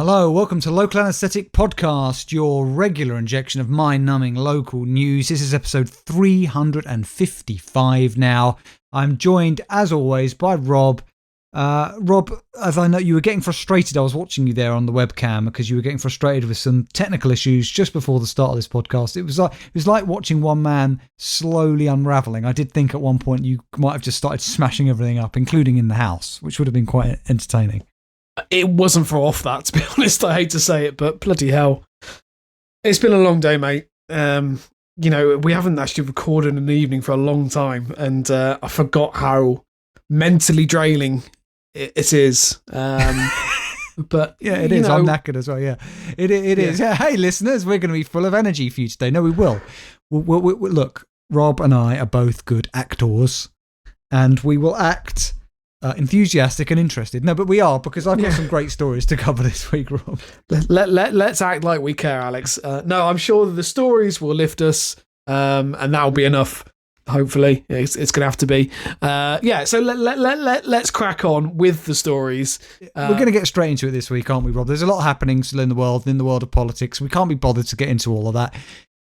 Hello, welcome to Local Anesthetic Podcast, your regular injection of mind-numbing local news. This is episode 355 now. I'm joined, as always, by Rob. Rob, as I know, you were getting frustrated. I was watching you there on the webcam because you were getting frustrated with some technical issues just before the start of this podcast. It was like watching one man slowly unraveling. I did think at one point you might have just started smashing everything up, including in the house, which would have been quite entertaining. It wasn't for off that, to be honest. I hate to say it, but bloody hell. It's been a long day, mate. We haven't actually recorded in the evening for a long time, and I forgot how mentally draining it is. But yeah, it is. I'm knackered as well. Yeah, it is. Yeah. Hey, listeners, we're going to be full of energy for you today. No, we will. We'll look, Rob and I are both good actors, and we will act enthusiastic and interested. No, but we are, because I've got some great stories to cover this week, Rob. Let's act like we care, Alex. No, I'm sure that the stories will lift us, and that'll be enough. Hopefully, it's going to have to be. So let's crack on with the stories. We're going to get straight into it this week, aren't we, Rob? There's a lot happening still in the world of politics. We can't be bothered to get into all of that.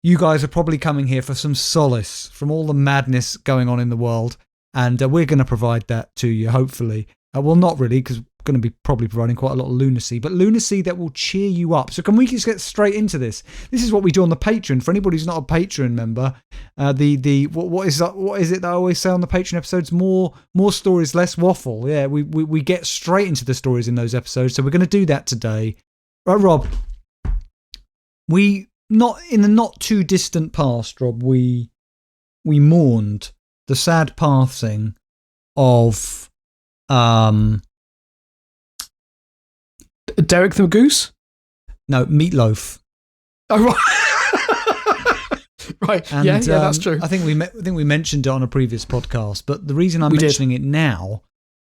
You guys are probably coming here for some solace from all the madness going on in the world, and we're going to provide that to you, hopefully. Well, not really, because we're going to be probably providing quite a lot of lunacy, but lunacy that will cheer you up. So can we just get straight into this? This is what we do on the Patreon. For anybody who's not a Patreon member, what is it that I always say on the Patreon episodes? More stories, less waffle. Yeah, we get straight into the stories in those episodes. So we're going to do that today. Right, Rob? In the not too distant past, Rob, we mourned the sad passing of Derek the Goose? No, Meatloaf. Oh, right. Right. And, yeah, that's true. I think we mentioned it on a previous podcast, but the reason I'm mentioning it now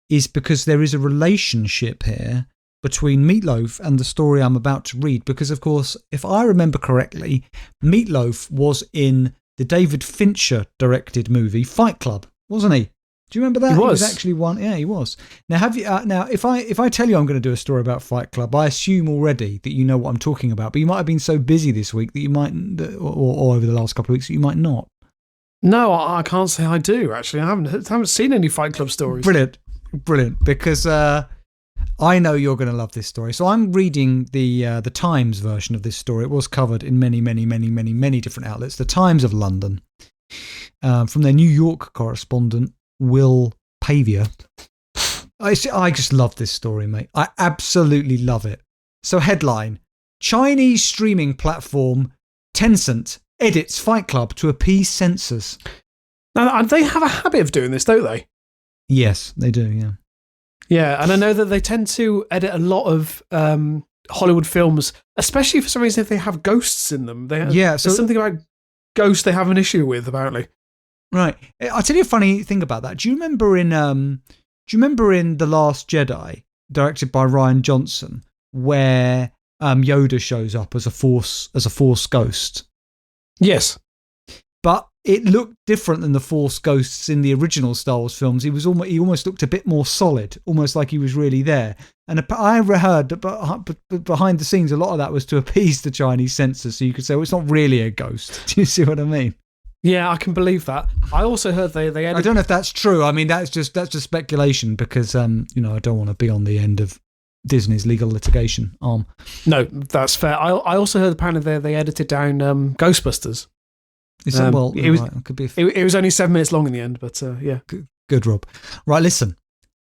is because there is a relationship here between Meatloaf and the story I'm about to read. Because, of course, if I remember correctly, Meatloaf was in the David Fincher directed movie Fight Club, wasn't he? Do you remember that? He was actually one. Yeah, he was. Now, have you? Now, if I tell you I'm going to do a story about Fight Club, I assume already that you know what I'm talking about. But you might have been so busy this week that you might, or over the last couple of weeks, that you might not. No, I can't say I do. Actually, I haven't seen any Fight Club stories. Brilliant. Because I know you're going to love this story. So I'm reading the Times version of this story. It was covered in many different outlets. The Times of London, from their New York correspondent, Will Pavia. I just love this story, mate. I absolutely love it. So headline: Chinese streaming platform Tencent edits Fight Club to appease censors. Now, they have a habit of doing this, don't they? Yes, they do, yeah. Yeah, and I know that they tend to edit a lot of Hollywood films, especially for some reason if they have ghosts in them. There's something about ghosts they have an issue with, apparently. Right. I'll tell you a funny thing about that. Do you remember in The Last Jedi, directed by Rian Johnson, where Yoda shows up as a Force ghost? Yes. But it looked different than the Force ghosts in the original Star Wars films. He almost looked a bit more solid, almost like he was really there. And I heard that behind the scenes, a lot of that was to appease the Chinese censors, so you could say, well, it's not really a ghost. Do you see what I mean? Yeah, I can believe that. I also heard they I don't know if that's true. I mean, that's just speculation because I don't want to be on the end of Disney's legal litigation arm. No, that's fair. I also heard apparently they edited down Ghostbusters. It was only 7 minutes long in the end, but yeah. Good, Rob. Right, listen.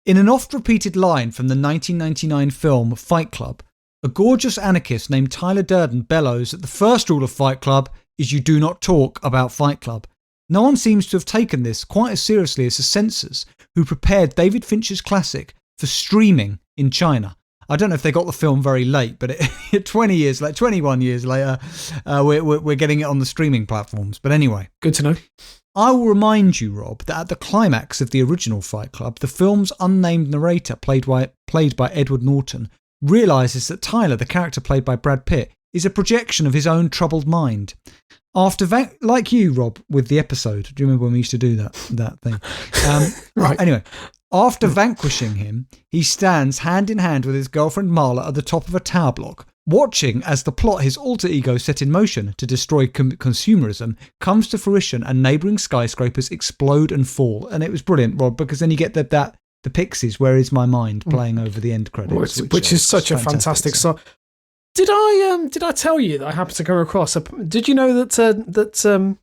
In an oft-repeated line from the 1999 film Fight Club, a gorgeous anarchist named Tyler Durden bellows that the first rule of Fight Club is you do not talk about Fight Club. No one seems to have taken this quite as seriously as the censors who prepared David Fincher's classic for streaming in China. I don't know if they got the film very late, but 21 years later, we're getting it on the streaming platforms. But anyway. Good to know. I will remind you, Rob, that at the climax of the original Fight Club, the film's unnamed narrator, played by Edward Norton, realises that Tyler, the character played by Brad Pitt, is a projection of his own troubled mind. Like you, Rob, with the episode. Do you remember when we used to do that thing? Right. Anyway, After vanquishing him, he stands hand in hand with his girlfriend Marla at the top of a tower block, watching as the plot his alter ego set in motion to destroy consumerism comes to fruition and neighbouring skyscrapers explode and fall. And it was brilliant, Rob, because then you get the Pixies, Where Is My Mind, playing over the end credits. Which is such a fantastic song. Did I tell you that I happened to come across? Did you know that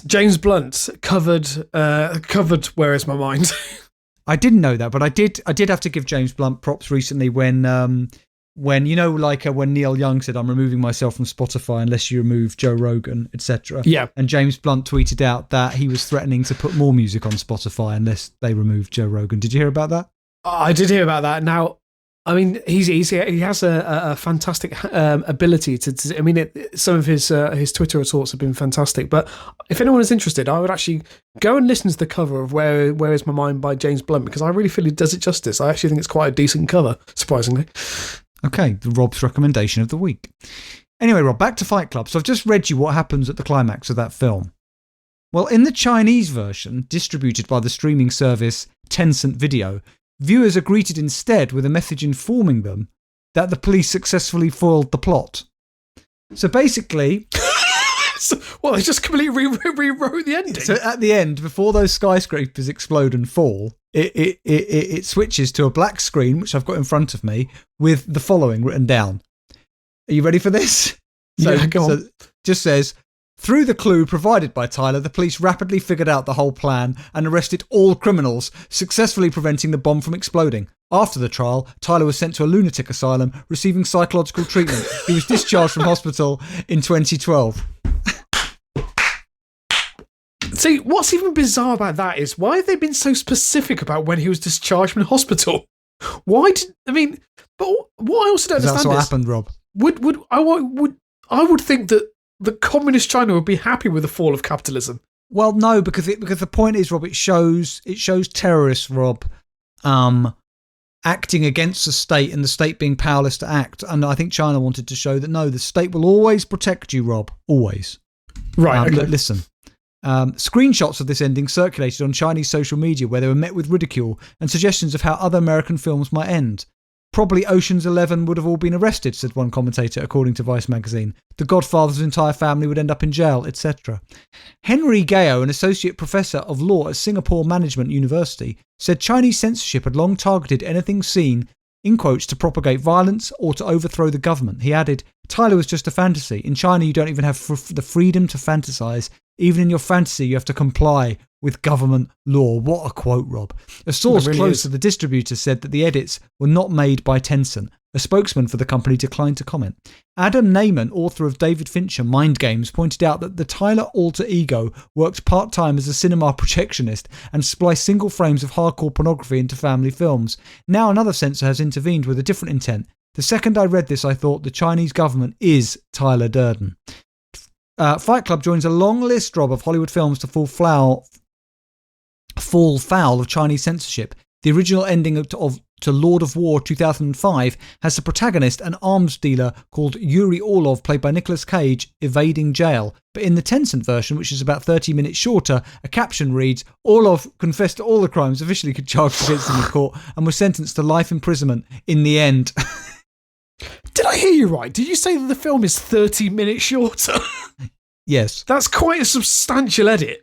James Blunt covered Where Is My Mind? I didn't know that, but I did have to give James Blunt props recently when when Neil Young said, "I'm removing myself from Spotify unless you remove Joe Rogan, etc." Yeah. And James Blunt tweeted out that he was threatening to put more music on Spotify unless they removed Joe Rogan. Did you hear about that? I did hear about that. Now, I mean, he has a fantastic ability to. I mean, some of his Twitter retorts have been fantastic. But if anyone is interested, I would actually go and listen to the cover of Where Is My Mind by James Blunt, because I really feel he does it justice. I actually think it's quite a decent cover, surprisingly. Okay, Rob's recommendation of the week. Anyway, Rob, back to Fight Club. So I've just read you what happens at the climax of that film. Well, in the Chinese version, distributed by the streaming service Tencent Video, viewers are greeted instead with a message informing them that the police successfully foiled the plot. So basically... they just completely rewrote the ending. So at the end, before those skyscrapers explode and fall, it switches to a black screen, which I've got in front of me, with the following written down. Are you ready for this? Yeah, go on. So it just says... Through the clue provided by Tyler, the police rapidly figured out the whole plan and arrested all criminals, successfully preventing the bomb from exploding. After the trial, Tyler was sent to a lunatic asylum, receiving psychological treatment. He was discharged from hospital in 2012. See, what's even bizarre about that is, why have they been so specific about when he was discharged from hospital? But what I also don't understand That's what happened, Rob. I would think that the communist China would be happy with the fall of capitalism. Well, no, because the point is, Rob, it shows terrorists, Rob, acting against the state and the state being powerless to act. And I think China wanted to show that no, the state will always protect you, Rob, always. Right. Okay. Listen. Screenshots of this ending circulated on Chinese social media, where they were met with ridicule and suggestions of how other American films might end. Probably Ocean's 11 would have all been arrested, said one commentator, according to Vice magazine. The Godfather's entire family would end up in jail, etc. Henry Gao, an associate professor of law at Singapore Management University, said Chinese censorship had long targeted anything seen, in quotes, to propagate violence or to overthrow the government. He added, Tyler was just a fantasy. In China, you don't even have the freedom to fantasize. Even in your fantasy, you have to comply with government law. What a quote, Rob. A source really close to the distributor said that the edits were not made by Tencent. A spokesman for the company declined to comment. Adam Naiman, author of David Fincher Mind Games, pointed out that the Tyler alter ego worked part-time as a cinema projectionist and spliced single frames of hardcore pornography into family films. Now another censor has intervened with a different intent. The second I read this, I thought the Chinese government is Tyler Durden. Fight Club joins a long list, Rob, of Hollywood films to fall foul of Chinese censorship. The original ending to Lord of War 2005 has the protagonist, an arms dealer called Yuri Orlov, played by Nicolas Cage, evading jail. But in the Tencent version, which is about 30 minutes shorter, a caption reads, Orlov confessed to all the crimes officially charged against him in court and was sentenced to life imprisonment in the end. Did I hear you right? Did you say that the film is 30 minutes shorter? Yes. That's quite a substantial edit.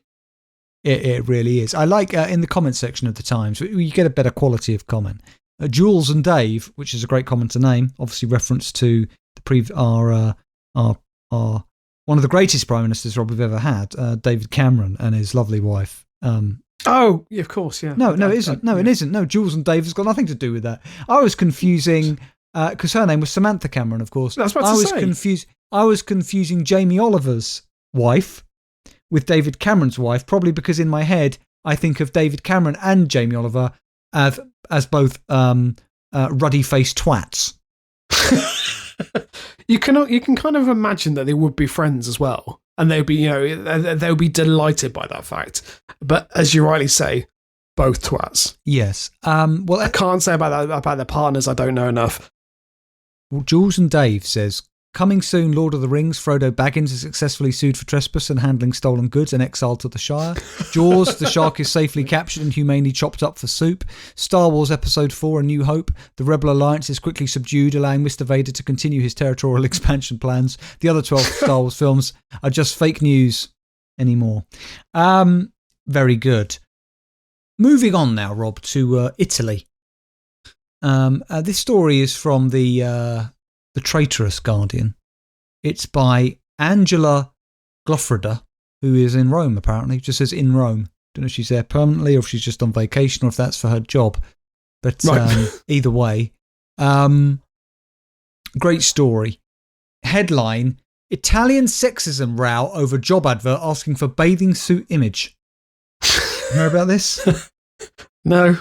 It really is. I like in the comment section of the Times, you get a better quality of comment. Jules and Dave, which is a great commenter name, obviously reference to the one of the greatest prime ministers, Rob, we've ever had, David Cameron and his lovely wife. Oh, yeah, of course, yeah. No, it isn't. No, it isn't. No, Jules and Dave has got nothing to do with that. I was confusing, because her name was Samantha Cameron, of course. That's what I was say. I was confusing Jamie Oliver's wife with David Cameron's wife, probably because in my head I think of David Cameron and Jamie Oliver as both ruddy-faced twats. You can kind of imagine that they would be friends as well, and they'd be they'll be delighted by that fact. But as you rightly say, both twats. Yes. Well, I can't say about their partners. I don't know enough. Well, Jules and Dave says, Coming soon, Lord of the Rings. Frodo Baggins is successfully sued for trespass and handling stolen goods and exiled to the Shire. Jaws, the shark is safely captured and humanely chopped up for soup. Star Wars Episode 4, A New Hope. The Rebel Alliance is quickly subdued, allowing Mr. Vader to continue his territorial expansion plans. The other 12 Star Wars films are just fake news anymore. Very good. Moving on now, Rob, to Italy. This story is from the traitorous Guardian. It's by Angela Glofrida, who is in Rome, apparently. It just says in Rome. Don't know if she's there permanently or if she's just on vacation or if that's for her job. But either way, great story. Headline, Italian sexism row over job advert asking for bathing suit image. You heard about this? No.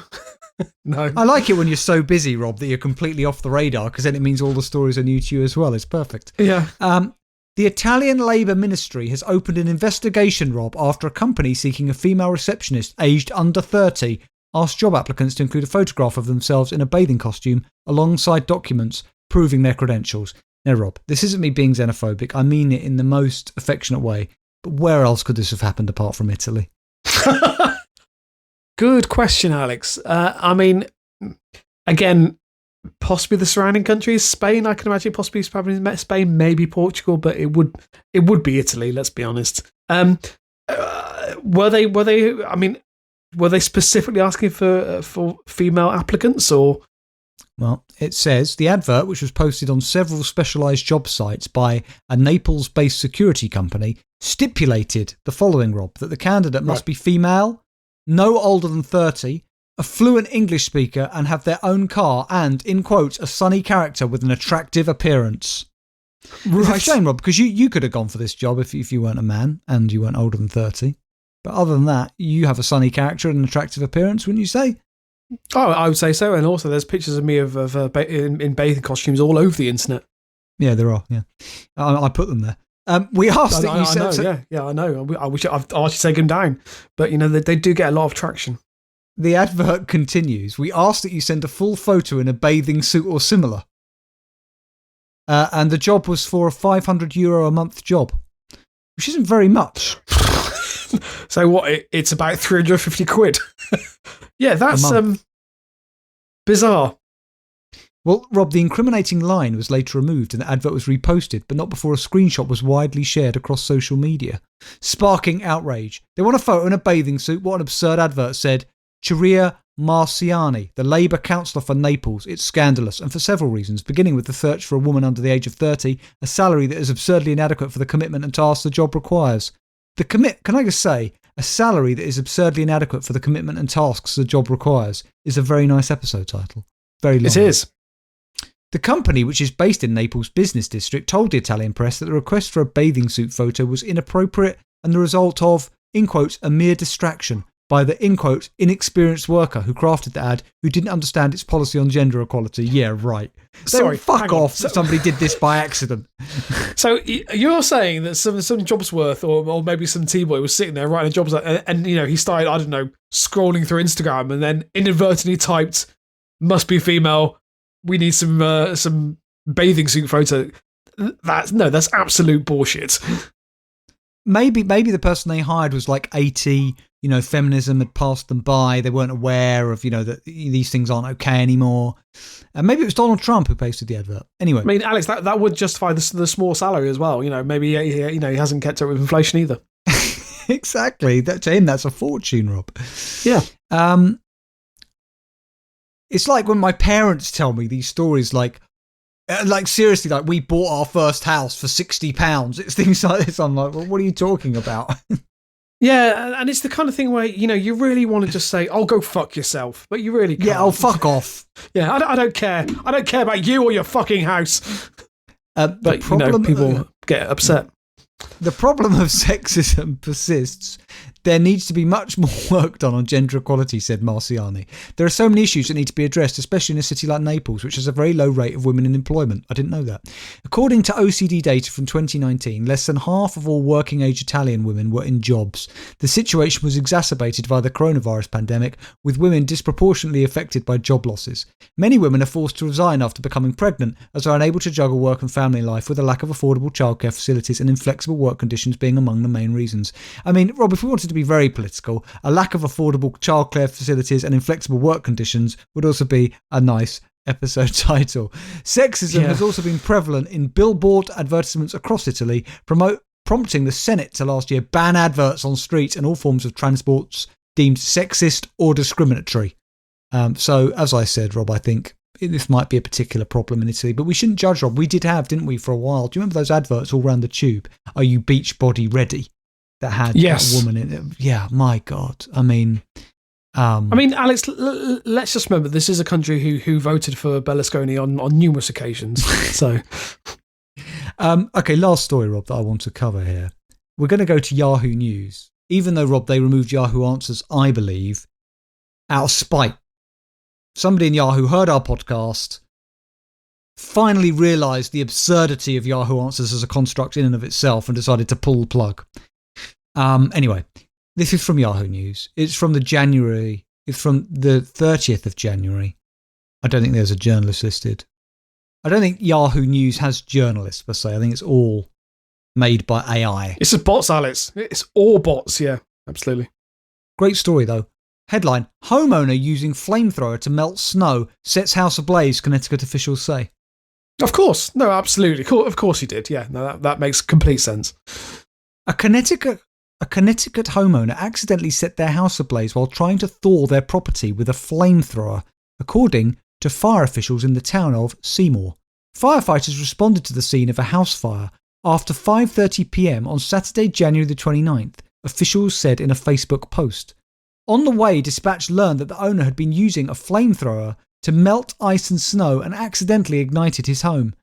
No. I like it when you're so busy, Rob, that you're completely off the radar, because then it means all the stories are new to you as well. It's perfect. Yeah. The Italian Labour Ministry has opened an investigation, Rob, after a company seeking a female receptionist aged under 30 asked job applicants to include a photograph of themselves in a bathing costume alongside documents proving their credentials. Now, Rob, this isn't me being xenophobic. I mean it in the most affectionate way. But where else could this have happened apart from Italy? Good question, Alex. I mean, again, possibly the surrounding countries. Spain, I can imagine possibly Spain, maybe Portugal, but it would be Italy. Let's be honest. Were they? I mean, were they specifically asking for female applicants or? Well, it says the advert, which was posted on several specialised job sites by a Naples-based security company, stipulated the following, Rob, that the candidate must be female, no older than 30, a fluent English speaker, and have their own car and, in quotes, a sunny character with an attractive appearance. Right. It's a shame, Rob, because you could have gone for this job if you weren't a man and you weren't older than 30. But other than that, you have a sunny character and an attractive appearance, wouldn't you say? Oh, I would say so. And also there's pictures of me in bathing costumes all over the internet. Yeah, there are, yeah. I put them there. We asked that you said... I know. I wish I've actually taken them down. But, they do get a lot of traction. The advert continues. We asked that you send a full photo in a bathing suit or similar. And the job was for a €500 a month job, which isn't very much. So what? It's about 350 quid. Yeah, that's bizarre. Well, Rob, the incriminating line was later removed and the advert was reposted, but not before a screenshot was widely shared across social media, sparking outrage. They want a photo in a bathing suit. What an absurd advert, said Chiria Marciani, the Labour councillor for Naples. It's scandalous, and for several reasons, beginning with the search for a woman under the age of 30, a salary that is absurdly inadequate for the commitment and tasks the job requires. Can I just say, a salary that is absurdly inadequate for the commitment and tasks the job requires is a very nice episode title. Very long. It is. The company, which is based in Naples' business district, told the Italian press that the request for a bathing suit photo was inappropriate and the result of, in quotes, a mere distraction by the, in quotes, inexperienced worker who crafted the ad who didn't understand its policy on gender equality. Yeah, right. Sorry, fuck off that somebody did this by accident. So you're saying that some jobs worth or maybe some T-boy was sitting there writing jobs and he started, I don't know, scrolling through Instagram and then inadvertently typed, must be female, we need some bathing suit photo. That's absolute bullshit. Maybe the person they hired was like 80, feminism had passed them by. They weren't aware of, that these things aren't okay anymore. And maybe it was Donald Trump who posted the advert. Anyway. I mean, Alex, that would justify the small salary as well. Maybe he hasn't kept up with inflation either. Exactly. To him, that's a fortune, Rob. Yeah. It's like when my parents tell me these stories like seriously, like we bought our first house for £60. It's things like this. I'm like, well, what are you talking about? Yeah, and it's the kind of thing where, you really want to just say, oh, go fuck yourself. But you really can't. Yeah, oh, fuck off. Yeah, I don't care. I don't care about you or your fucking house. But, people get upset. The problem of sexism persists There needs to be much more work done on gender equality, said Marciani. There are so many issues that need to be addressed, especially in a city like Naples, which has a very low rate of women in employment. I didn't know that. According to OCD data from 2019, less than half of all working-age Italian women were in jobs. The situation was exacerbated by the coronavirus pandemic, with women disproportionately affected by job losses. Many women are forced to resign after becoming pregnant, as they are unable to juggle work and family life, with a lack of affordable childcare facilities and inflexible work conditions being among the main reasons. I mean, Rob, if we wanted to be very political, a lack of affordable childcare facilities and inflexible work conditions would also be a nice episode title. Sexism has also been prevalent in billboard advertisements across Italy, prompting the Senate to last year ban adverts on streets and all forms of transports deemed sexist or discriminatory. So, as I said, Rob, I think this might be a particular problem in Italy, but we shouldn't judge, Rob. We did have, didn't we, for a while? Do you remember those adverts all around the tube? Are you beach body ready? That had a woman in it. Yeah, my God. I mean, Alex, let's just remember this is a country who voted for Berlusconi on numerous occasions. So, okay, last story, Rob, that I want to cover here. We're going to go to Yahoo News, even though, Rob, they removed Yahoo Answers, I believe, out of spite. Somebody in Yahoo heard our podcast, finally realised the absurdity of Yahoo Answers as a construct in and of itself, and decided to pull the plug. Anyway, this is from Yahoo News. It's from the 30th of January. I don't think there's a journalist listed. I don't think Yahoo News has journalists per se. I think it's all made by AI. It's just bots, Alex. It's all bots, yeah, absolutely. Great story, though. Headline, homeowner using flamethrower to melt snow sets house ablaze, Connecticut officials say. Of course. No, absolutely. Of course he did. Yeah, no, that makes complete sense. A Connecticut homeowner accidentally set their house ablaze while trying to thaw their property with a flamethrower, according to fire officials in the town of Seymour. Firefighters responded to the scene of a house fire after 5:30 p.m. on Saturday, January the 29th, officials said in a Facebook post. On the way, dispatch learned that the owner had been using a flamethrower to melt ice and snow and accidentally ignited his home.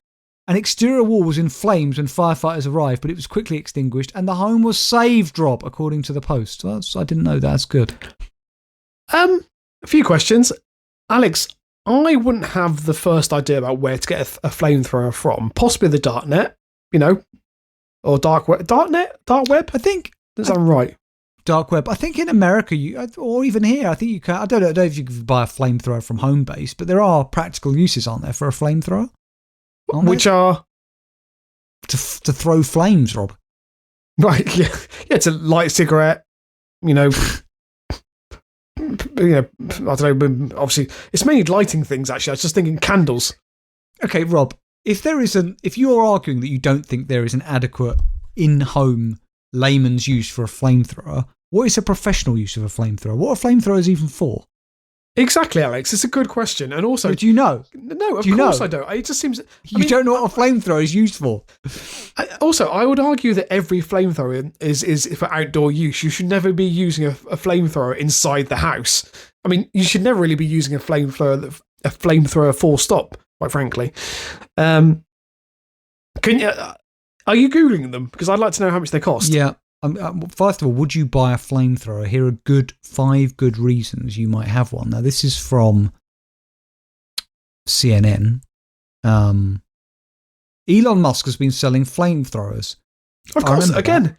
An exterior wall was in flames when firefighters arrived, but it was quickly extinguished and the home was saved, Rob, according to the post. I didn't know that. That's good. A few questions. Alex, I wouldn't have the first idea about where to get a flamethrower from. Possibly the darknet, or dark web. Dark web? I think. Does that sound right? Dark web. I think in America, or even here, I think you can. I don't know if you can buy a flamethrower from home base, but there are practical uses, aren't there, for a flamethrower? Which are to throw flames, Rob. Right? Yeah. To light a cigarette. I don't know. Obviously, it's mainly lighting things. Actually, I was just thinking candles. Okay, Rob. If you're arguing that you don't think there is an adequate in-home layman's use for a flamethrower, what is a professional use of a flamethrower? What are flamethrowers even for? Exactly, Alex. It's a good question. And also, do you know? No, of course I don't. It just seems you don't know what a flamethrower is used for. I would argue that every flamethrower is for outdoor use. You should never be using a flamethrower inside the house. I mean, you should never really be using a flamethrower full stop, quite frankly. Are you Googling them? Because I'd like to know how much they cost. Yeah. First of all, would you buy a flamethrower? Here are 5 good reasons you might have one. Now, this is from CNN. Elon Musk has been selling flamethrowers. Of course, again.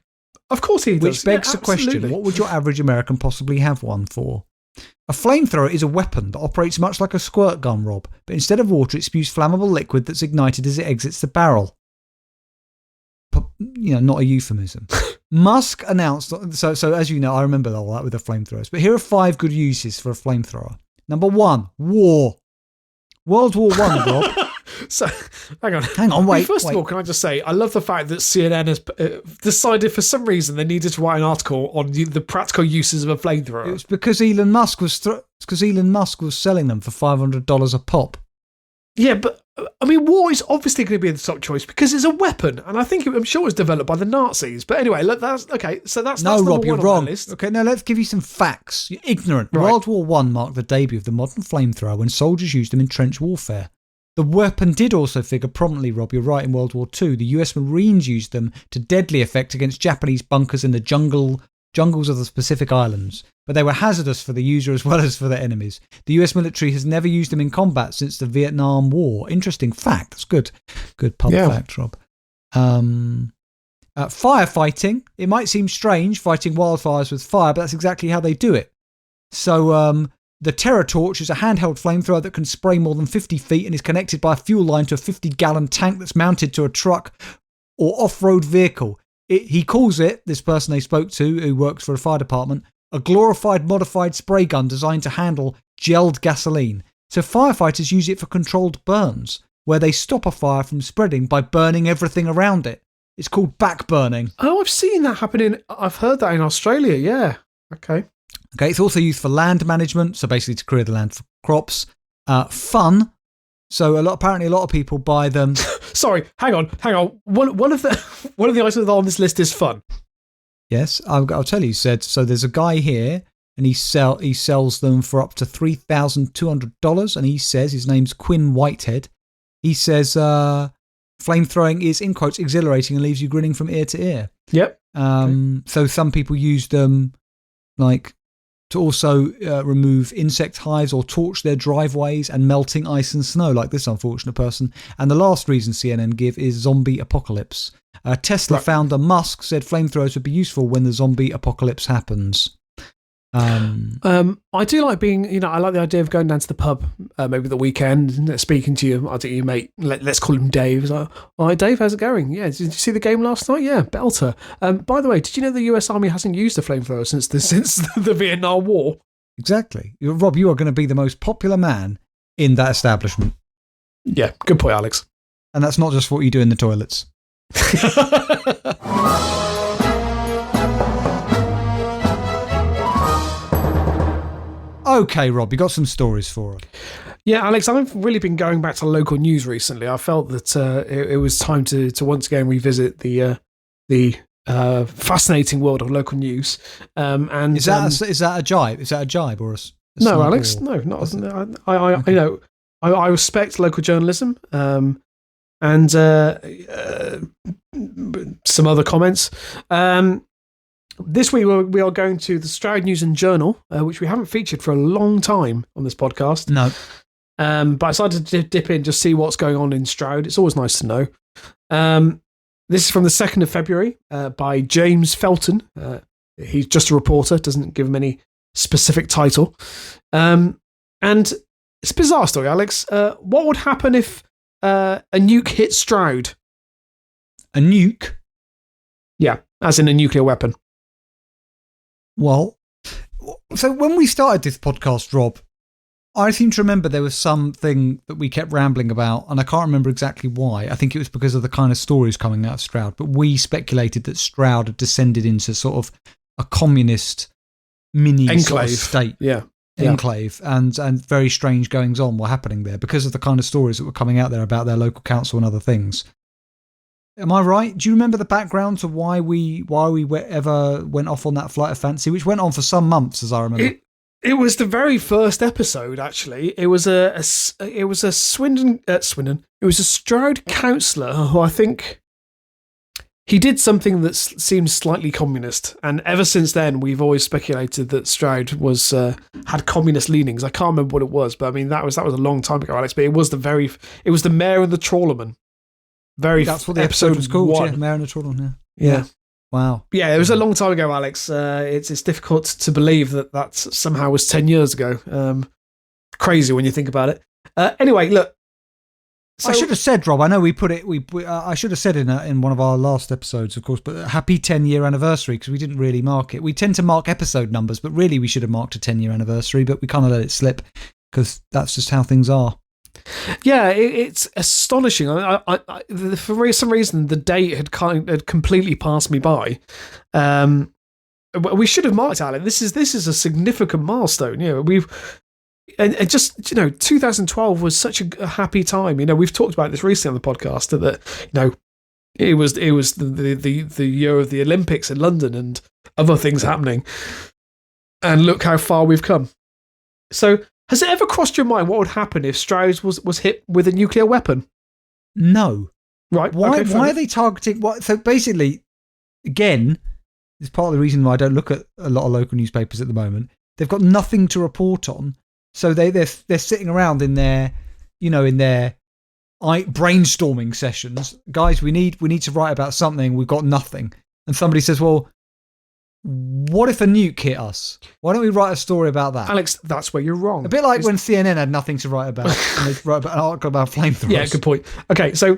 Of course he does. Which begs the question, what would your average American possibly have one for? A flamethrower is a weapon that operates much like a squirt gun, Rob, but instead of water, it spews flammable liquid that's ignited as it exits the barrel. Not a euphemism. Musk announced, so as you know, I remember all that with the flamethrowers, but here are 5 good uses for a flamethrower. Number 1, war. World War I, Rob. So, hang on, wait. First of all, can I just say, I love the fact that CNN has decided for some reason they needed to write an article on the practical uses of a flamethrower. It was because Elon Musk was selling them for $500 a pop. Yeah, but I mean, war is obviously going to be the top choice because it's a weapon, and I'm sure it was developed by the Nazis. But anyway, that's okay. So that's Rob, you're wrong. List. Okay, now let's give you some facts. You're ignorant. Right. World War I marked the debut of the modern flamethrower when soldiers used them in trench warfare. The weapon did also figure prominently, Rob, you're right, in World War II. The US Marines used them to deadly effect against Japanese bunkers in the jungle jungles of the Pacific Islands, but they were hazardous for the user as well as for their enemies. The US military has never used them in combat since the Vietnam War. Interesting fact. That's good. Good pulp fact, Rob. Firefighting. It might seem strange fighting wildfires with fire, but that's exactly how they do it. So the Terror Torch is a handheld flamethrower that can spray more than 50 feet and is connected by a fuel line to a 50-gallon tank that's mounted to a truck or off-road vehicle. He calls it, this person they spoke to, who works for a fire department, a glorified modified spray gun designed to handle gelled gasoline. So firefighters use it for controlled burns, where they stop a fire from spreading by burning everything around it. It's called backburning. Oh, I've seen that happening. I've heard that in Australia, yeah. Okay, it's also used for land management, so basically to clear the land for crops. Fun. So apparently a lot of people buy them. Sorry, hang on. One of the items on this list is fun. Yes, I'll tell you. Said so. There's a guy here, and he sells them for up to $3,200, and he says his name's Quinn Whitehead. He says flamethrowing is, in quotes, exhilarating and leaves you grinning from ear to ear. Yep. So some people use them like to also remove insect hives or torch their driveways and melting ice and snow, like this unfortunate person. And the last reason CNN give is zombie apocalypse. Tesla founder Musk said flamethrowers would be useful when the zombie apocalypse happens. I do like being, I like the idea of going down to the pub, maybe the weekend, speaking to you. I think your mate, let's call him Dave. He's like, all right, Dave, how's it going? Yeah, did you see the game last night? Yeah, belter. By the way, did you know the US Army hasn't used a flamethrower since the Vietnam War? Exactly. Rob, you are going to be the most popular man in that establishment. Yeah, good point, Alex. And that's not just what you do in the toilets. Okay, Rob, you got some stories for us. Yeah, Alex, I've really been going back to local news recently. I felt that it was time to once again revisit the fascinating world of local news. And is that a jibe? Is that a jibe or a no, Alex? Or, no, not. I respect local journalism. And some other comments. This week we are going to the Stroud News and Journal, which we haven't featured for a long time on this podcast. No. But I decided to dip in, just see what's going on in Stroud. It's always nice to know. This is from the 2nd of February by James Felton. He's just a reporter, doesn't give him any specific title. And it's a bizarre story, Alex. What would happen if a nuke hit Stroud? A nuke? Yeah, as in a nuclear weapon. Well, so when we started this podcast, Rob, I seem to remember there was something that we kept rambling about, and I can't remember exactly why. I think it was because of the kind of stories coming out of Stroud, but we speculated that Stroud had descended into sort of a communist mini enclave sort of state. Yeah. Enclave, and very strange goings on were happening there because of the kind of stories that were coming out there about their local council and other things. Am I right? Do you remember the background to why we ever went off on that flight of fancy, which went on for some months, as I remember? It was the very first episode. Actually, it was a Swindon. It was a Stroud councillor who I think he did something that seemed slightly communist, and ever since then we've always speculated that Stroud was had communist leanings. I can't remember what it was, but I mean that was a long time ago, Alex. But it was the mayor and the trawlerman. That's what the episode was called. Yeah, Mayor and the Trawlerman. Yeah. Wow. Yeah, it was a long time ago, Alex. It's difficult to believe that somehow was 10 years ago. Crazy when you think about it. Anyway, look. So, I should have said, Rob. I know we put it. I should have said in one of our last episodes, of course. But happy 10-year anniversary, because we didn't really mark it. We tend to mark episode numbers, but really we should have marked a 10-year anniversary. But we kind of let it slip because that's just how things are. Yeah, it's astonishing. For some reason, the date had completely passed me by. We should have marked it. This is a significant milestone. And just 2012 was such a happy time. We've talked about this recently on the podcast that it was the year of the Olympics in London and other things happening. And look how far we've come. So, has it ever crossed your mind what would happen if Stroud was hit with a nuclear weapon? No. Right. Why are they targeting? So basically, again, It's part of the reason why I don't look at a lot of local newspapers at the moment. They've got nothing to report on, so they're sitting around in their brainstorming sessions. Guys, we need to write about something. We've got nothing, and somebody says, "Well, what if a nuke hit us? Why don't we write a story about that?" Alex, that's where you're wrong. A bit like when CNN had nothing to write about, and they wrote about an article about flamethrowers. Yeah, good point. Okay, so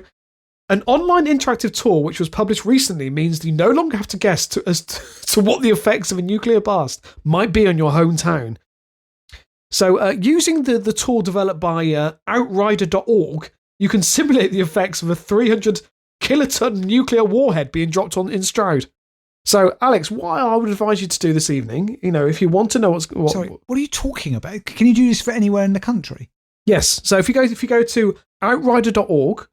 an online interactive tour which was published recently means you no longer have to guess as to what the effects of a nuclear blast might be on your hometown. So using the tool developed by Outrider.org, you can simulate the effects of a 300 kiloton nuclear warhead being dropped in Stroud. So, Alex, what I would advise you to do this evening, if you want to know Sorry, what are you talking about? Can you do this for anywhere in the country? Yes. So if you go to Outrider.org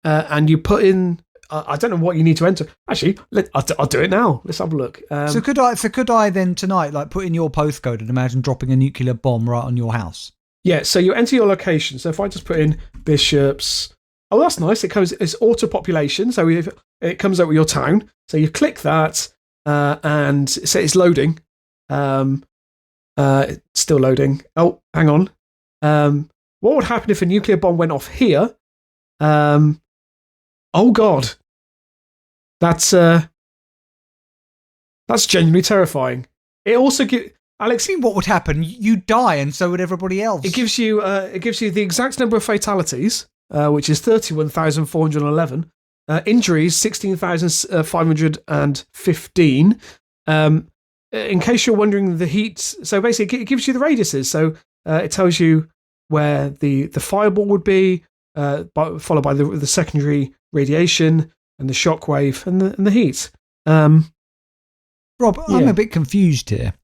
and you put in, I don't know what you need to enter. Actually, I'll do it now. Let's have a look. So could I then tonight put in your postcode and imagine dropping a nuclear bomb right on your house? Yeah. So you enter your location. So if I just put in Bishops, oh, that's nice. It's auto population. So it comes up with your town. So you click that. And it's loading. It's still loading. Oh, hang on. What would happen if a nuclear bomb went off here? Oh God, that's genuinely terrifying. It also gives Alex. What would happen? You die, and so would everybody else. It gives you the exact number of fatalities, which is 31,411. Injuries 16,515. In case you're wondering, the heat. So basically, it gives you the radiuses. So it tells you where the fireball would be, followed by the secondary radiation and the shockwave and the heat. Rob, yeah. I'm a bit confused here.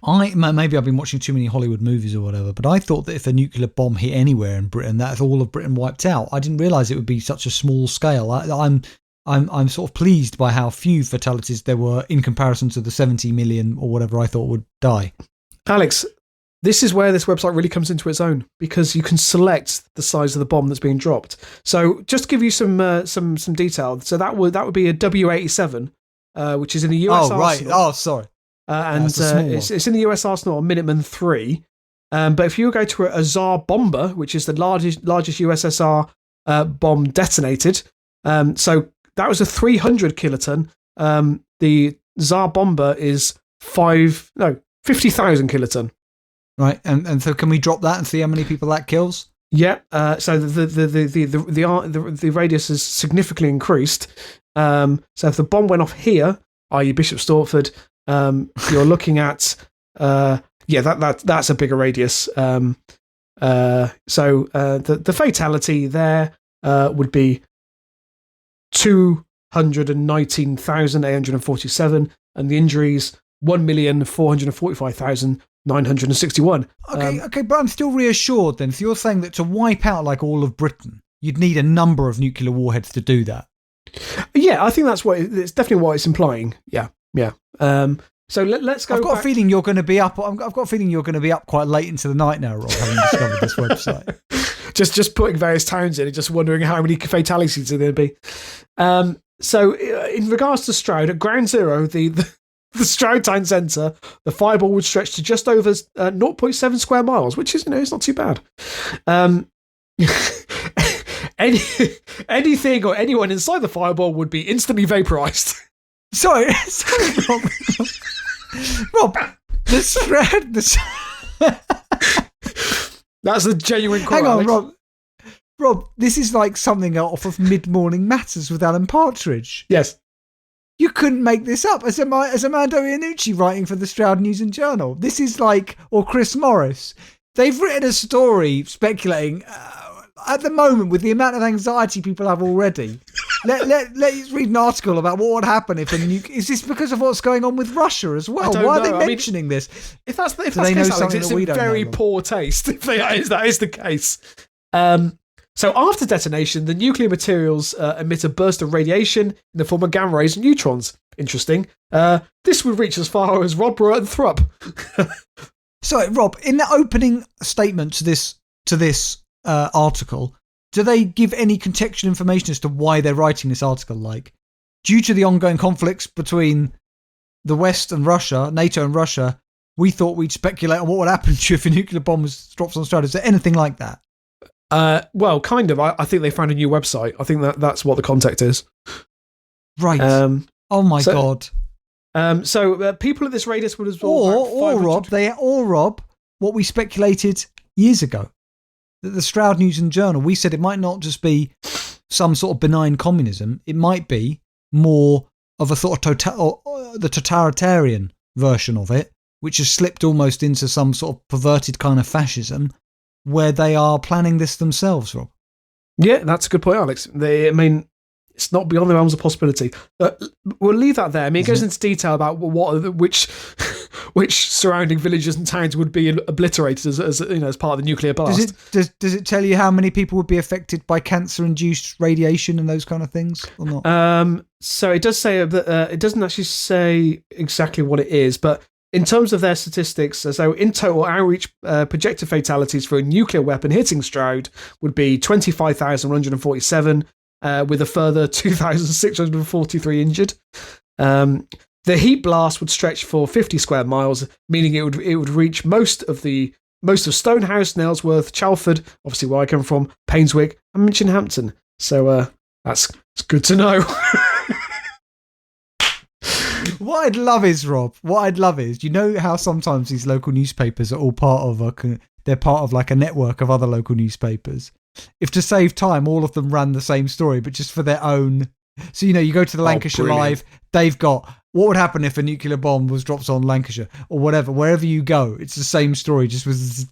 Maybe I've been watching too many Hollywood movies or whatever, but I thought that if a nuclear bomb hit anywhere in Britain, that's all of Britain wiped out. I didn't realise it would be such a small scale. I'm sort of pleased by how few fatalities there were in comparison to the 70 million or whatever I thought would die. Alex, this is where this website really comes into its own, because you can select the size of the bomb that's being dropped. So just to give you some detail, so that would be a W87, which is in the US Arsenal. Arsenal. Oh, sorry. And it's in the US Arsenal on Minuteman 3. But if you go to a Tsar bomber, which is the largest USSR bomb detonated, so that was a 300 kiloton. The Tsar bomber is 50,000 kiloton. Right, and so can we drop that and see how many people that kills? Yeah. So the radius is significantly increased. So if the bomb went off here, i.e. Bishop Stortford, you're looking at that's a bigger radius. So the fatality there would be 219,847, and the injuries 1,445,961. Okay, but I'm still reassured then. So you're saying that to wipe out all of Britain, you'd need a number of nuclear warheads to do that? Yeah, I think that's it's definitely what it's implying. Yeah. So let's go. I've got a feeling you're going to be up. I've got a feeling you're going to be up quite late into the night now, Rob, having discovered this website. Just putting various towns in and just wondering how many fatalities are there to be. So in regards to Stroud, at ground zero, the Stroud Town Centre, the fireball would stretch to just over 0.7 square miles, which is it's not too bad. Anything or anyone inside the fireball would be instantly vaporized. Sorry, Rob. Rob, that's a genuine quote. Hang on, Alex. Rob, this is like something off of Mid-Morning Matters with Alan Partridge. Yes. You couldn't make this up. As Armando Iannucci writing for the Stroud News and Journal. This is or Chris Morris. They've written a story speculating at the moment with the amount of anxiety people have already. Let's read an article about what would happen if a nuke. Is this because of what's going on with Russia as well? Why are they mentioning this? If that's the case, Alex, it's in very poor taste. If that is the case. So after detonation, the nuclear materials emit a burst of radiation in the form of gamma rays and neutrons. Interesting. This would reach as far as Rodborough and Thrupp. Sorry, Rob. In the opening statement to this article, do they give any contextual information as to why they're writing this article? Due to the ongoing conflicts between the West and Russia, NATO and Russia, we thought we'd speculate on what would happen to you if a nuclear bomb was dropped on Stroud. Is there anything like that? Well, kind of. I think they found a new website. I think that's what the context is. Right. Oh my God. So people at this radius would as well. Or Rob, what we speculated years ago. That the Stroud News and Journal, we said it might not just be some sort of benign communism. It might be more of a sort of the totalitarian version of it, which has slipped almost into some sort of perverted kind of fascism, where they are planning this themselves, Rob. Yeah, that's a good point, Alex. It's not beyond the realms of possibility. We'll leave that there. I mean, it goes into detail about which surrounding villages and towns would be obliterated as part of the nuclear blast. Does it tell you how many people would be affected by cancer-induced radiation and those kind of things, or not? So it does say that it doesn't actually say exactly what it is, but in terms of their statistics, so in total, outreach projected fatalities for a nuclear weapon hitting Stroud would be 25,147. With a further 2,643 injured. The heat blast would stretch for 50 square miles, meaning it would reach most of Stonehouse, Nailsworth, Chalford, obviously where I come from, Painswick, and Minchinhampton. So that's good to know. What I'd love is, Rob, you know how sometimes these local newspapers are all part of like a network of other local newspapers. If to save time, all of them ran the same story, but just for their own. So, you go to the Lancashire Live, they've got what would happen if a nuclear bomb was dropped on Lancashire or whatever. Wherever you go, it's the same story, just with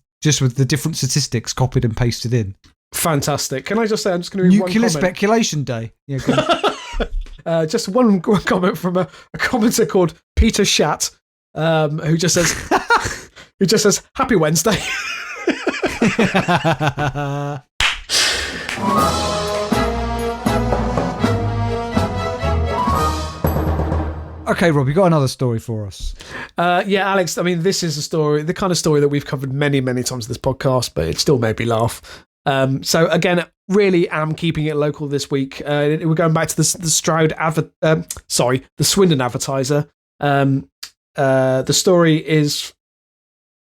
the different statistics copied and pasted in. Fantastic. Can I just say, I'm just going to read Nuclear Speculation Day. Yeah, just one comment from a commenter called Peter Schatt, who just says, "Happy Wednesday." Okay, Rob, you got another story for us. Yeah, Alex, I mean, this is the kind of story that we've covered many, many times in this podcast, but it still made me laugh. So again, really am keeping it local this week. We're going back to the Swindon Advertiser. The story is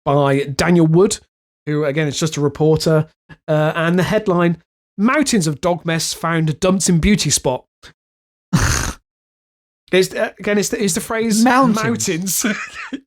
by Daniel Wood, who again is just a reporter, and the headline: "Mountains of dog mess found dumped in beauty spot." It's the phrase mountains.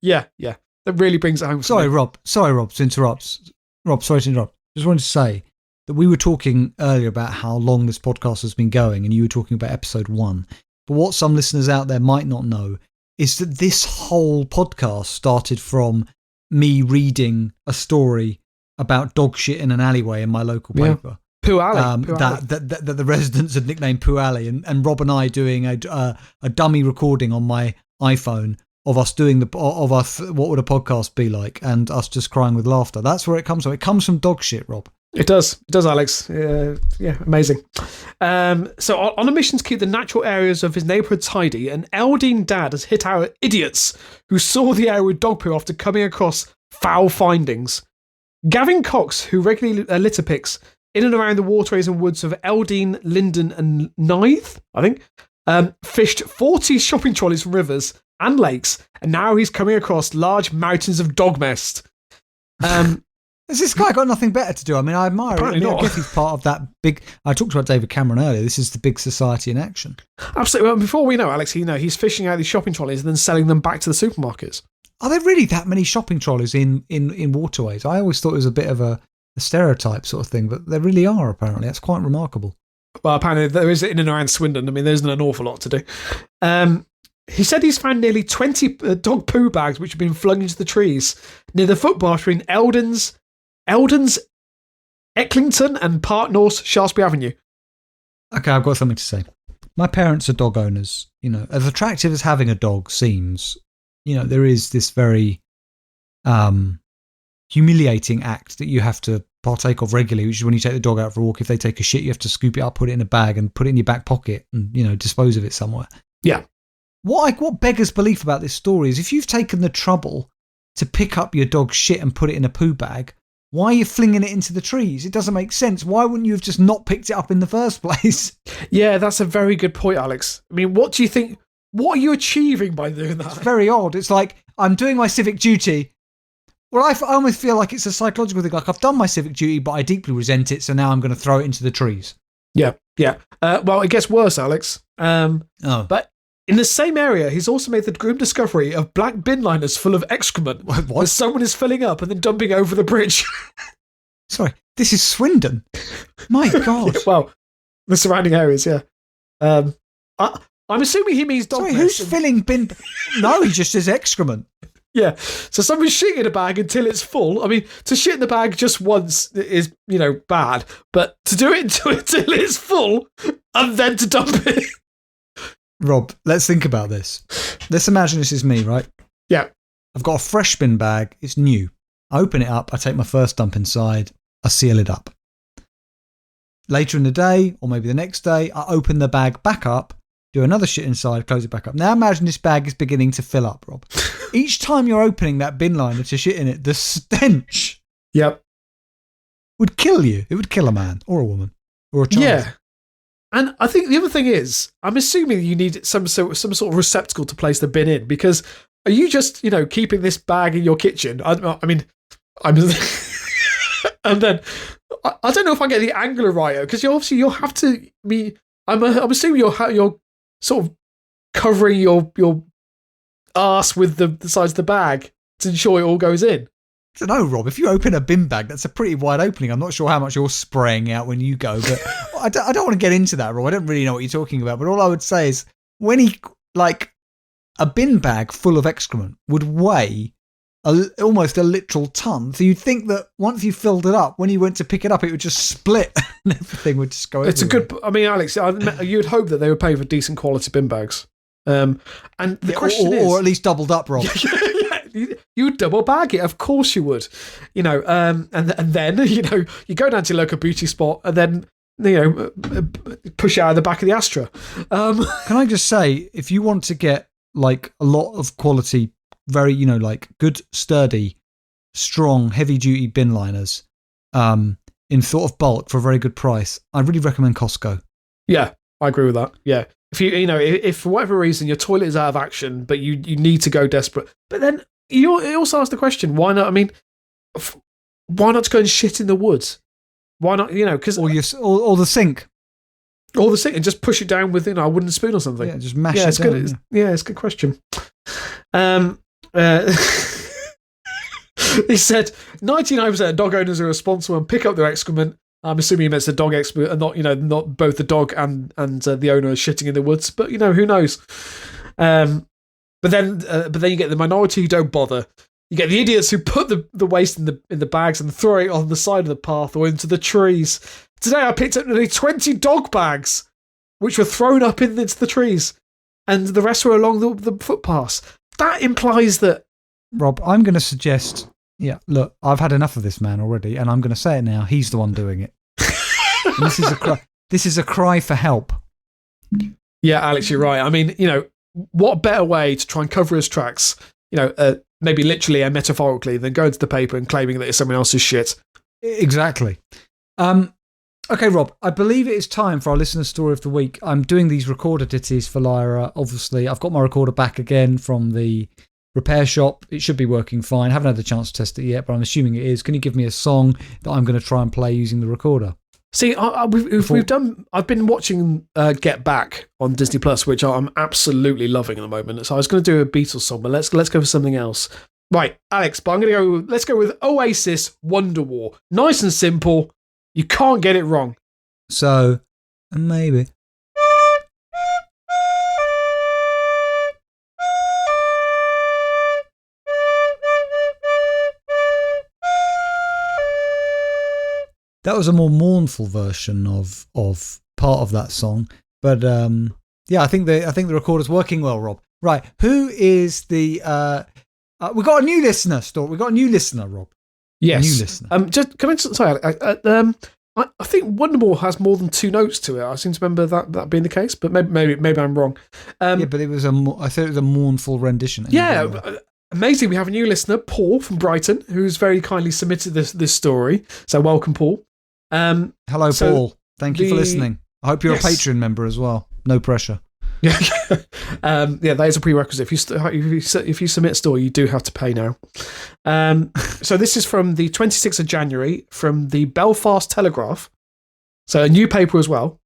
yeah, that really brings it home. Sorry, Rob, to interrupt. Sorry to interrupt. Just wanted to say that we were talking earlier about how long this podcast has been going, and you were talking about episode 1. But what some listeners out there might not know is that this whole podcast started from me reading a story about dog shit in an alleyway in my local paper. Poo Alley. That the residents had nicknamed Poo Alley, and Rob and I doing a dummy recording on my iPhone of us doing what would a podcast be like, and us just crying with laughter. That's where it comes from. It comes from dog shit, Rob. It does, Alex. Yeah, amazing. So on a mission to keep the natural areas of his neighbourhood tidy, an Eldine dad has hit out idiots who saw the area with dog poo after coming across foul findings. Gavin Cox, who regularly litter picks in and around the waterways and woods of Eldine, Linden and Neath, I think, fished 40 shopping trolleys from rivers and lakes, and now he's coming across large mountains of dog mess. Has this guy got nothing better to do? I mean, I admire Apparently it. not. I guess he's part of that big... I talked about David Cameron earlier. This is the big society in action. Absolutely. Well, before we know, Alex, he's fishing out these shopping trolleys and then selling them back to the supermarkets. Are there really that many shopping trolleys in waterways? I always thought it was a bit of a stereotype sort of thing, but there really are, apparently. That's quite remarkable. Well, apparently there is in and around Swindon. I mean, there isn't an awful lot to do. He said he's found nearly 20 dog poo bags which have been flung into the trees near the footpath between Eldon's, Ecklington and Park North Shaftesbury Avenue. Okay, I've got something to say. My parents are dog owners. As attractive as having a dog seems, there is this very humiliating act that you have to partake of regularly, which is when you take the dog out for a walk. If they take a shit, you have to scoop it up, put it in a bag and put it in your back pocket and, dispose of it somewhere. Yeah. What beggars belief about this story is if you've taken the trouble to pick up your dog's shit and put it in a poo bag, why are you flinging it into the trees? It doesn't make sense. Why wouldn't you have just not picked it up in the first place? Yeah, that's a very good point, Alex. I mean, what do you think What are you achieving by doing that? It's very odd. It's like, I'm doing my civic duty. Well, I almost feel like it's a psychological thing. Like, I've done my civic duty, but I deeply resent it, so now I'm going to throw it into the trees. Yeah. Well, it gets worse, Alex. But in the same area, he's also made the grim discovery of black bin liners full of excrement. What? That someone is filling up and then dumping over the bridge. Sorry, this is Swindon. My God. Well, the surrounding areas, yeah. I'm assuming he means dog Sorry, mess. who's filling bin... No, he just says excrement. Yeah, so someone's shitting in a bag until it's full. I mean, to shit in the bag just once is, bad. But to do it until it's full and then to dump it... Rob, let's think about this. Let's imagine this is me, right? Yeah. I've got a fresh bin bag. It's new. I open it up. I take my first dump inside. I seal it up. Later in the day, or maybe the next day, I open the bag back up, do another shit inside, close it back up. Now imagine this bag is beginning to fill up, Rob. Each time you're opening that bin liner to shit in it, the stench would kill you. It would kill a man or a woman or a child. Yeah. And I think the other thing is, I'm assuming you need some sort of receptacle to place the bin in, because are you just, keeping this bag in your kitchen? I mean, and then I don't know if I get the angular right, because you'll have to be. I'm assuming you're sort of covering your arse with the sides of the bag to ensure it all goes in. I don't know, Rob. If you open a bin bag, that's a pretty wide opening. I'm not sure how much you're spraying out when you go, but I don't want to get into that, Rob. I don't really know what you're talking about. But all I would say is, when a bin bag full of excrement would weigh almost a literal ton. So you'd think that once you filled it up, when you went to pick it up, it would just split and everything would just go everywhere. It's a good... I mean, Alex, you'd hope that they would pay for decent quality bin bags. And the question is... Or at least doubled up, Rob. You would double bag it, of course you would. And then, you go down to your local beauty spot and then, push it out of the back of the Astra. Can I just say, if you want to get, a lot of quality, very, good, sturdy, strong, heavy-duty bin liners in sort of bulk for a very good price, I really recommend Costco. Yeah, I agree with that. Yeah. If if for whatever reason your toilet is out of action, but you need to go desperate, but then it also asks the question, why not? I mean, why not go and shit in the woods? Why not? Because or the sink, and just push it down with a wooden spoon or something. Yeah, just mash it down. Good. It's a good question. He said 99% of dog owners are responsible and pick up their excrement. I'm assuming he meant the dog expert, and not both the dog and the owner are shitting in the woods. But who knows? But then you get the minority who don't bother. You get the idiots who put the waste in the bags and throw it on the side of the path or into the trees. Today I picked up nearly 20 dog bags, which were thrown up into the trees, and the rest were along the footpaths. That implies that... Rob, I'm going to suggest... Yeah, look, I've had enough of this man already, and I'm going to say it now. He's the one doing it. This is a cry for help. Yeah, Alex, you're right. I mean, what better way to try and cover his tracks, maybe literally and metaphorically, than going to the paper and claiming that it's someone else's shit. Exactly. Okay, Rob, I believe it is time for our listener story of the week. I'm doing these recorder ditties for Lyra, obviously. I've got my recorder back again from the repair shop. It should be working fine. Haven't had the chance to test it yet, but I'm assuming it is. Can you give me a song that I'm going to try and play using the recorder? See, we've done... I've been watching Get Back on Disney Plus, which I'm absolutely loving at the moment. So I was going to do a Beatles song, but let's go for something else. Right, Alex, but I'm going to go... Let's go with Oasis Wonderwall. Nice and simple. You can't get it wrong. So, maybe... That was a more mournful version of part of that song, but I think the recorder's working well, Rob. Right, who is the? We got a new listener, Stork. We got a new listener, Rob. Yes, a new listener. Just can I sorry, I think Wonderwall has more than 2 notes to it. I seem to remember that being the case, but maybe I'm wrong. Yeah, but it was I thought it was a mournful rendition. Yeah. Amazing. We have a new listener, Paul from Brighton, who's very kindly submitted this story. So welcome, Paul. Hello, Paul. Thank you for listening. I hope you're a Patreon member as well. No pressure. Yeah, that is a prerequisite. If you submit a story, you do have to pay now. So this is from the 26th of January from the Belfast Telegraph. So a new paper as well.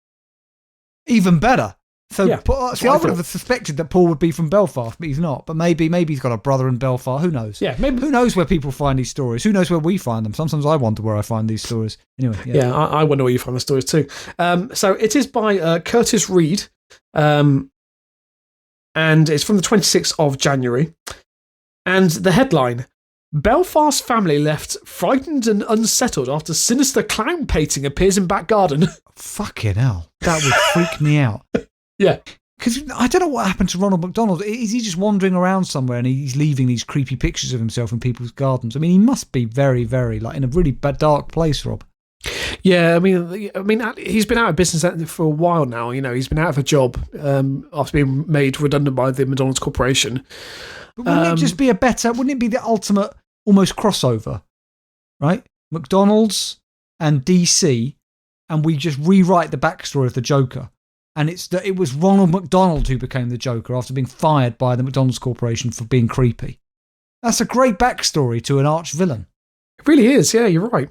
Even better. So Yeah, see, I would have suspected that Paul would be from Belfast, but he's not. But maybe he's got a brother in Belfast. Who knows? Yeah, maybe. Who knows where people find these stories? Who knows where we find them? Sometimes I wonder where I find these stories. Anyway, Yeah, I wonder where you find the stories too. So it is by Curtis Reed, and it's from the 26th of January. And the headline: Belfast family left frightened and unsettled after sinister clown painting appears in back garden. Fucking hell, that would freak me out. Yeah. Because I don't know what happened to Ronald McDonald. Is he just wandering around somewhere and he's leaving these creepy pictures of himself in people's gardens? I mean, he must be very, very, like, in a really dark place, Rob. Yeah, I mean, he's been out of business for a while now. You know, he's been out of a job after being made redundant by the McDonald's Corporation. But wouldn't it just be wouldn't it be the ultimate almost crossover, right? McDonald's and DC, and we just rewrite the backstory of the Joker. And it was Ronald McDonald who became the Joker after being fired by the McDonald's Corporation for being creepy. That's a great backstory to an arch villain. It really is. Yeah, you're right.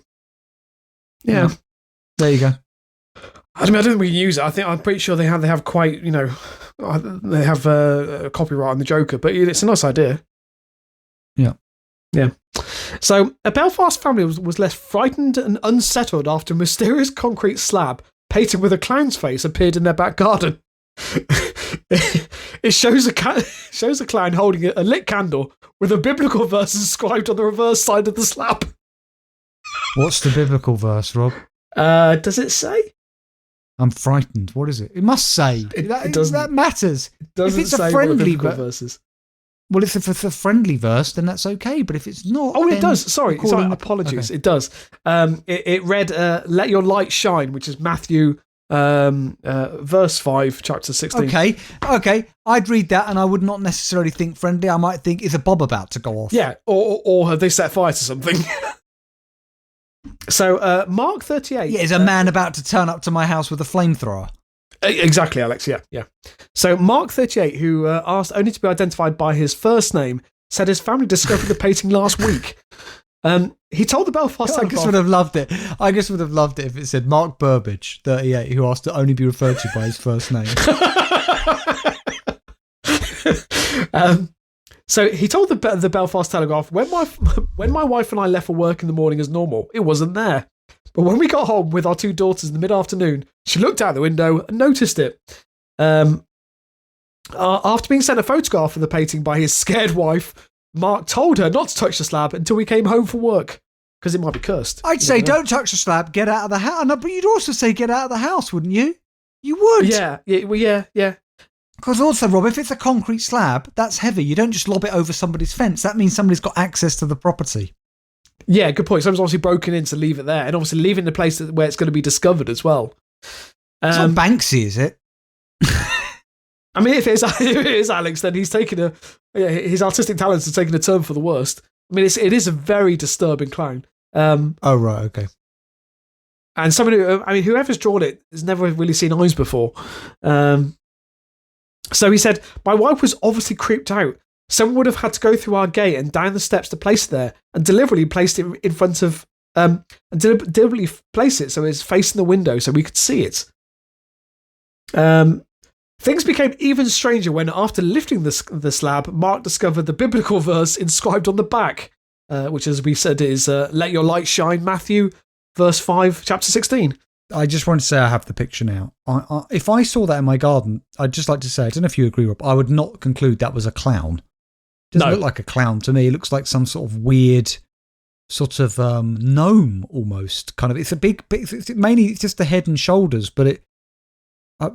Yeah. There you go. I don't think we can use it. I'm pretty sure they have quite, they have a copyright on the Joker, but it's a nice idea. Yeah. Yeah. So a Belfast family was left frightened and unsettled after a mysterious concrete slab painted with a clown's face appeared in their back garden. It shows a clown holding a lit candle with a biblical verse inscribed on the reverse side of the slab. What's the biblical verse, Rob? Does it say? I'm frightened. What is it? It must say. That matters. It doesn't if it's say a friendly verse is. Well, if it's a friendly verse, then that's okay. But if it's not, it does. Sorry. Apologies. Okay. It does. It read, "Let your light shine," which is Matthew, verse 5, chapter 16. Okay. I'd read that, and I would not necessarily think friendly. I might think, is a bomb about to go off? Yeah, or have they set fire to something? So, Mark 38. Yeah, is a man about to turn up to my house with a flamethrower? Exactly, Alex. Yeah. So Mark 38, who asked only to be identified by his first name, said his family discovered the painting last week. He told the Belfast Telegraph. I just would have loved it if it said Mark Burbage, 38, who asked to only be referred to by his first name. So he told the Belfast Telegraph, when my wife and I left for work in the morning as normal, it wasn't there. But when we got home with our two daughters in the mid-afternoon, she looked out the window and noticed it. After being sent a photograph of the painting by his scared wife, Mark told her not to touch the slab until we came home from work, because it might be cursed. I'd say don't touch the slab, get out of the house. No, but you'd also say get out of the house, wouldn't you? You would. Yeah. Because also, Rob, if it's a concrete slab, that's heavy. You don't just lob it over somebody's fence. That means somebody's got access to the property. Yeah, good point. Someone's obviously broken in to leave it there, and obviously leaving the place where it's going to be discovered as well. It's not Banksy, is it? I mean, if it is Alex, then he's taken his artistic talents have taken a turn for the worst. I mean, it is a very disturbing clown. Oh right, okay. And whoever's drawn it has never really seen eyes before. So he said, my wife was obviously creeped out. Someone would have had to go through our gate and down the steps to place it there, and deliberately placed it in front of, and deliberately place it so it's facing the window so we could see it. Things became even stranger when, after lifting the slab, Mark discovered the biblical verse inscribed on the back, which, as we said, is "Let your light shine," Matthew, verse 5, chapter 16. I just want to say I have the picture now. If I saw that in my garden, I'd just like to say, I don't know if you agree, Rob, I would not conclude that was a clown. It doesn't look like a clown to me. It looks like some sort of weird sort of gnome almost. Kind of. It's a big mainly it's just the head and shoulders, but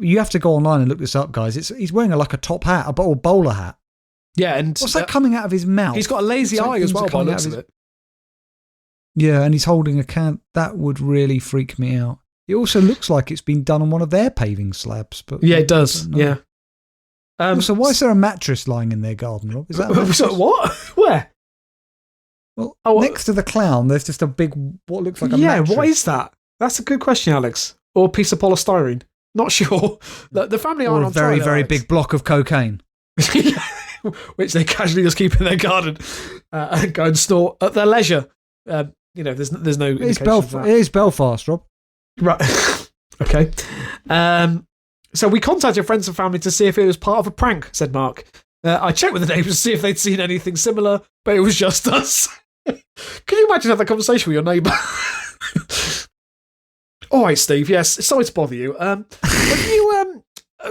you have to go online and look this up, guys. He's wearing like a top hat, a bowler hat. Yeah, and what's that coming out of his mouth? He's got a lazy eye as well by the looks of it. Yeah, and he's holding a can. That would really freak me out. It also looks like it's been done on one of their paving slabs. But yeah, it does. Yeah. So why is there a mattress lying in their garden, Rob? Is that what? Where? Well, next to the clown, there's just a big, what looks like a mattress. Yeah, what is that? That's a good question, Alex. Or a piece of polystyrene. Not sure. The family Or aren't a on very, trial, very Alex. big block of cocaine. Which they casually just keep in their garden and go and store at their leisure. There's no indication of that. It is Belfast, Rob. Right. Okay. So we contacted friends and family to see if it was part of a prank, said Mark. I checked with the neighbours to see if they'd seen anything similar, but it was just us. Can you imagine having that conversation with your neighbour? All right, Steve. Yes, sorry to bother you. Have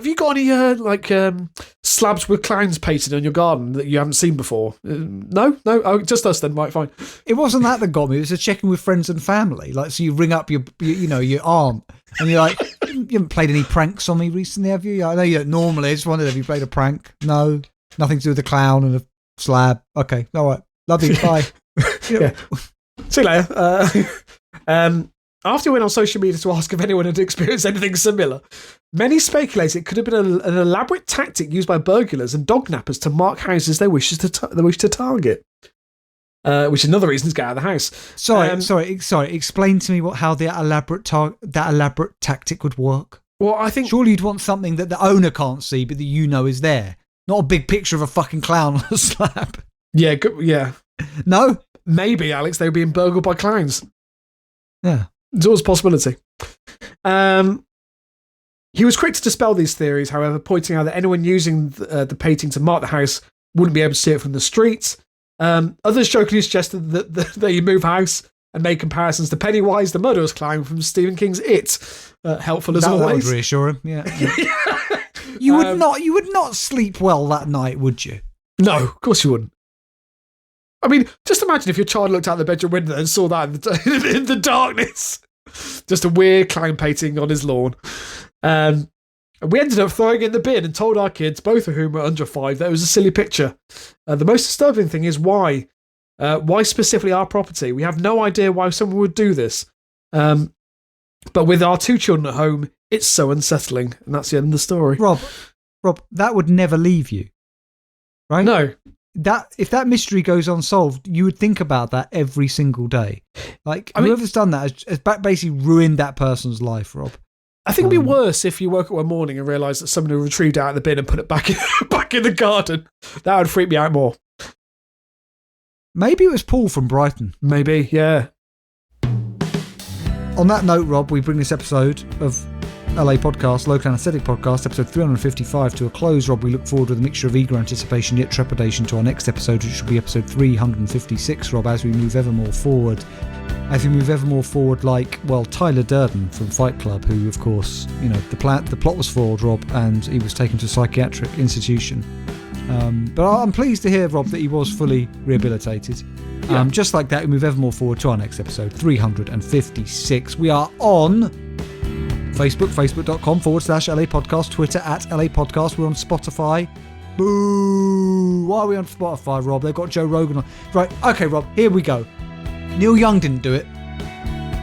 you got any slabs with clowns painted on your garden that you haven't seen before? No. Oh, just us then. Right, fine. It wasn't that got me. It was a checking with friends and family. Like, so you ring up your aunt, and you're like, "You haven't played any pranks on me recently, have you?" I know you don't normally. I just wondered, have you played a prank? No, nothing to do with a clown and a slab. Okay, all right, love you. Bye. Yeah. See you later. After we went on social media to ask if anyone had experienced anything similar, many speculated it could have been an elaborate tactic used by burglars and dog nappers to mark houses they wish to target. Which is another reason to get out of the house. Sorry. Explain to me how that elaborate tactic would work. Well, I think surely you'd want something that the owner can't see, but that is there, not a big picture of a fucking clown on a slab. Yeah, yeah. No, maybe Alex, they were being burgled by clowns. Yeah. It's always a possibility. He was quick to dispel these theories, however, pointing out that anyone using the painting to mark the house wouldn't be able to see it from the streets. Others jokingly suggested that you move house and made comparisons to Pennywise, the murderous clown from Stephen King's It. Helpful as always. That would reassure him. Yeah. You would not sleep well that night, would you? No, of course you wouldn't. I mean, just imagine if your child looked out the bedroom window and saw that in the darkness. Just a weird clown painting on his lawn. And we ended up throwing it in the bin and told our kids, both of whom were under 5, that it was a silly picture. The most disturbing thing is why. Why specifically our property? We have no idea why someone would do this. But with our 2 children at home, it's so unsettling. And that's the end of the story. Rob, that would never leave you. Right? No. If that mystery goes unsolved, you would think about that every single day. Whoever's done that has basically ruined that person's life, Rob. I think it'd be worse if you woke up one morning and realised that someone had retrieved it out of the bin and put it back in the garden. That would freak me out more. Maybe it was Paul from Brighton. Maybe, yeah. On that note, Rob, we bring this episode of LAPodcast, Local Anaesthetic Podcast, episode 355 to a close. Rob, we look forward with a mixture of eager anticipation yet trepidation to our next episode, which will be episode 356, Rob, as we move ever more forward. Like, Tyler Durden from Fight Club, who, of course, the plot was foiled, Rob, and he was taken to a psychiatric institution. But I'm pleased to hear, Rob, that he was fully rehabilitated. Yeah. Just like that, we move ever more forward to our next episode, 356. We are on Facebook, facebook.com/LAPodcast, Twitter @LAPodcast. We're on Spotify. Boo! Why are we on Spotify, Rob? They've got Joe Rogan on. Right, okay, Rob, here we go. Neil Young didn't do it.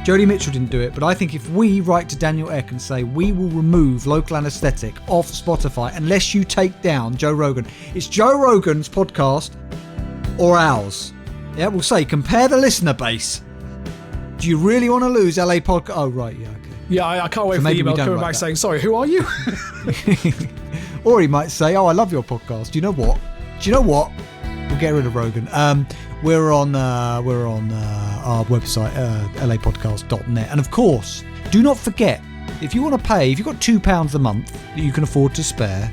Jodie Mitchell didn't do it. But I think if we write to Daniel Ek and say, we will remove Local Anaesthetic off Spotify unless you take down Joe Rogan. It's Joe Rogan's podcast or ours. Yeah, we'll say, compare the listener base. Do you really want to lose LA Podcast? Oh, right, yeah, okay. Yeah, I can't wait for the email coming back saying, sorry, who are you? Or he might say, oh, I love your podcast. Do you know what? We'll get rid of Rogan. We're on our website, lapodcast.net. And of course, do not forget, if you want to pay, if you've got £2 a month that you can afford to spare,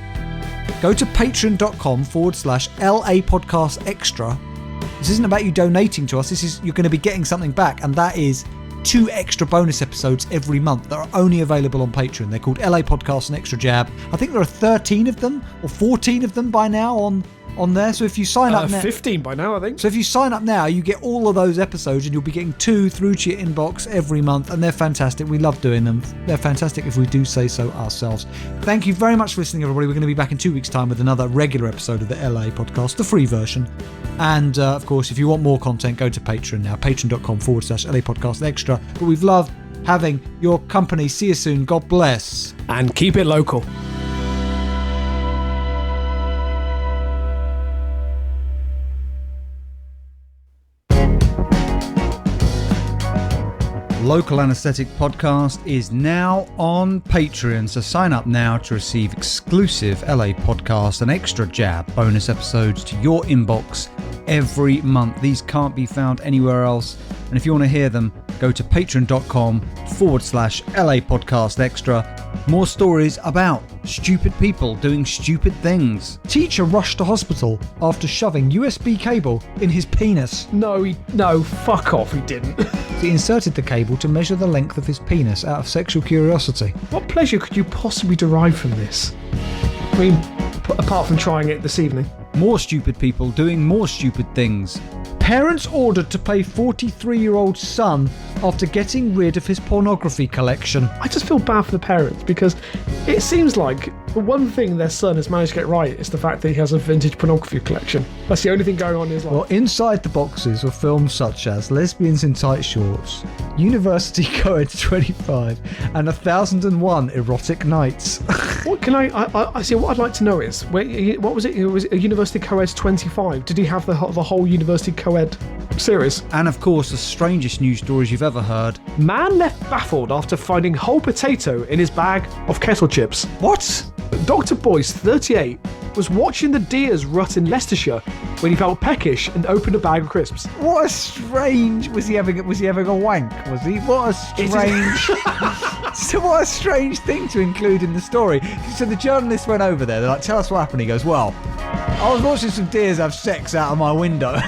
go to patreon.com/LApodcast extra. This isn't about you donating to us. You're going to be getting something back, and that is 2 extra bonus episodes every month that are only available on Patreon. They're called LA Podcast and Extra Jab. I think there are 13 of them or 14 of them by now on there. So if you sign up now, 15 by now, I think. So if you sign up now, you get all of those episodes, and you'll be getting 2 through to your inbox every month, and they're fantastic. We love doing them. They're fantastic if we do say so ourselves. Thank you very much for listening, everybody. We're going to be back in 2 weeks' time with another regular episode of the LA Podcast, the free version. And of course, if you want more content, go to Patreon now, patreon.com/LAPodcast extra. But we've loved having your company. See you soon. God bless. And keep it local. Local Anesthetic Podcast is now on Patreon, so sign up now to receive exclusive LA Podcast and extra jab bonus episodes to your inbox every month. These can't be found anywhere else, and if you want to hear them, go to patreon.com/LA Podcast Extra. More stories about stupid people doing stupid things. Teacher rushed to hospital after shoving USB cable in his penis. No, fuck off, he didn't. He inserted the cable to measure the length of his penis out of sexual curiosity. What pleasure could you possibly derive from this? I mean, apart from trying it this evening. More stupid people doing more stupid things. Parents ordered to pay 43-year-old son after getting rid of his pornography collection. I just feel bad for the parents because it seems like the one thing their son has managed to get right is the fact that he has a vintage pornography collection. That's the only thing going on in his life. Well, inside the boxes were films such as Lesbians in Tight Shorts, University Co-eds 25, and 1001 Erotic Nights. What can I see? What I'd like to know is, what was it? It was a University Co-eds 25. Did he have the whole University Co-ed series? And of course, the strangest news stories you've ever heard. Man left baffled after finding whole potato in his bag of kettle chips. What? Dr. Boyce, 38, was watching the deers rut in Leicestershire when he felt peckish and opened a bag of crisps. What a strange... Was he having a wank? Was he? What a strange... So what a strange thing to include in the story. So the journalists went over there. They're like, tell us what happened. He goes, well, I was watching some deers have sex out of my window.